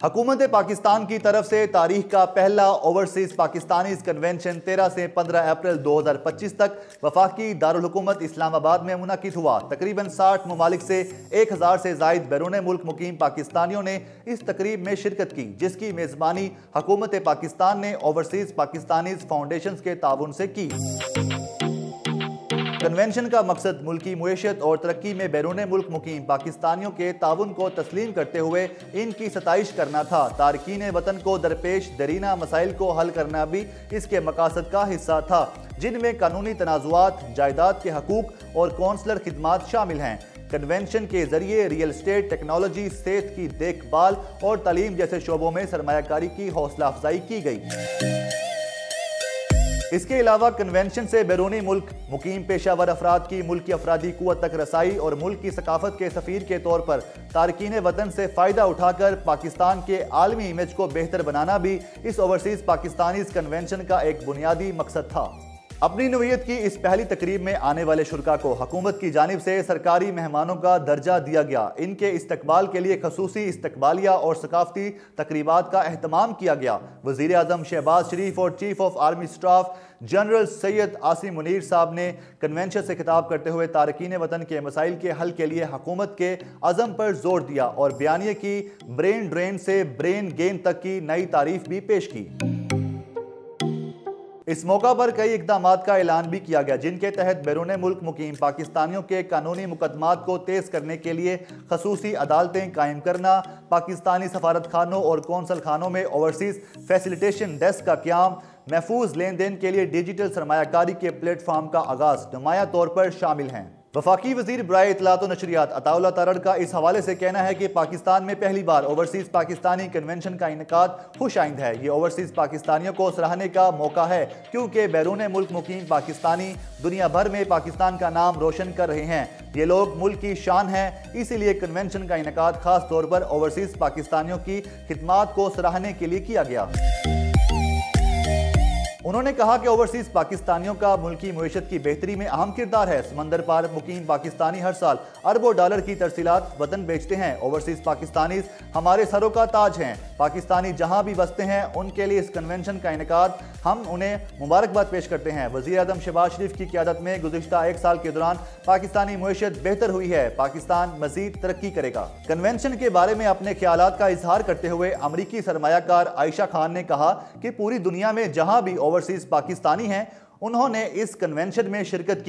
हुकूमत पाकिस्तान की तरफ से तारीख का पहला ओवरसीज पाकिस्तानीज कन्वेंशन 13 से 15 अप्रैल 2025 तक वफाकी दारुल हुकूमत इस्लामाबाद में मुनक़िद हुआ। तकरीबन 60 ममालिक से 1000 से ज़ायद बैरून मुल्क मुकीम पाकिस्तानियों ने इस तकरीब में शिरकत की, जिसकी मेज़बानी हुकूमत पाकिस्तान ने ओवरसीज पाकिस्तानीज फाउंडेशन के ताउन से की। कन्वेंशन का मकसद मुल्की मुईशत और तरक्की में बैरून मुल्क मुकीम पाकिस्तानियों के ताउन को तस्लीम करते हुए इनकी सताइश करना था। तारकीन वतन को दरपेश दरीना मसाइल को हल करना भी इसके मकासद का हिस्सा था, जिनमें कानूनी तनाज़ुआत, जायदाद के हकूक और कौंसलर खिदमात शामिल हैं। कन्वेंशन के जरिए रियल एस्टेट, टेक्नोलॉजी, सेहत की देखभाल और तालीम जैसे शोबों में सरमायाकारी की हौसला अफजाई की गई। इसके अलावा कन्वेंशन से बैरूनी मुल्क मुकीम पेशावर अफराद की मुल्क की अफरादी कुव्वत तक रसाई और मुल्क की सकाफत के सफ़ीर के तौर पर तारकीन वतन से फ़ायदा उठाकर पाकिस्तान के आलमी इमेज को बेहतर बनाना भी इस ओवरसीज पाकिस्तानीज कन्वेंशन का एक बुनियादी मकसद था। अपनी नौयत की इस पहली तकरीब में आने वाले शुरका को हुकूमत की जानिब से सरकारी मेहमानों का दर्जा दिया गया। इनके इस्तकबाल के लिए खसूसी इस्तकबालिया और सकाफती तकरीबात का अहतमाम किया गया। वज़ीर आज़म शहबाज शरीफ और chief of army staff general Syed Asim Munir साहब ने कन्वेंशन से खिताब करते हुए तारकीन वतन के मसाइल के हल के लिए हुकूमत के अज़म पर जोर दिया और बयानिए की ब्रेन ड्रेन से ब्रेन गेन तक की नई तारीफ भी पेश की। इस मौका पर कई इक़दामात का ऐलान भी किया गया, जिनके तहत बैरून मुल्क मुकीम पाकिस्तानियों के कानूनी मुकदमात को तेज़ करने के लिए खसूसी अदालतें कायम करना, पाकिस्तानी सफारत खानों और कौंसल खानों में ओवरसीज फैसिलिटेशन डेस्क का क़याम, महफूज लेन देन के लिए डिजिटल सरमायाकारी के प्लेटफॉर्म का आगाज़ नुमाया तौर पर शामिल हैं। वफाकी वज़ीर बराए इत्तलात व नशरियात अताउल्लाह तारड़ का इस हवाले से कहना है कि पाकिस्तान में पहली बार ओवरसीज़ पाकिस्तानी कन्वेंशन का इनेकाद खुश आइंद है। ये ओवरसीज़ पाकिस्तानियों को सराहने का मौका है, क्योंकि बैरून मुल्क मुकीम पाकिस्तानी दुनिया भर में पाकिस्तान का नाम रोशन कर रहे हैं। ये लोग मुल्क की शान हैं, इसीलिए कन्वेंशन का इनेकाद खास तौर पर ओवरसीज़ पाकिस्तानियों की खिदमात को सराहने के लिए किया गया। उन्होंने कहा कि ओवरसीज पाकिस्तानियों का मुल्की मुईशत की बेहतरी में अहम किरदार है। समंदर पार मुकीम पाकिस्तानी हर साल अरबों डॉलर की तरसीलात वतन बेचते हैं। ओवरसीज पाकिस्तानीज हमारे सरों का ताज हैं। पाकिस्तानी जहां भी बसते हैं उनके लिए इस कन्वेंशन का इनेकाद हम उन्हें मुबारकबाद पेश करते हैं। वज़ीर आज़म शहबाज शरीफ की क़यादत में गुज़िश्ता एक साल के दौरान पाकिस्तानी मुईशत बेहतर हुई है। पाकिस्तान मज़ीद तरक्की करेगा। कन्वेंशन के बारे में अपने ख्यालात का इजहार करते हुए अमरीकी सरमायाकार आयशा खान ने कहा कि पूरी दुनिया में जहां भी ओवरसीज पाकिस्तानी हैं, उन्होंने इस कन्वेंशन में शिरकत की।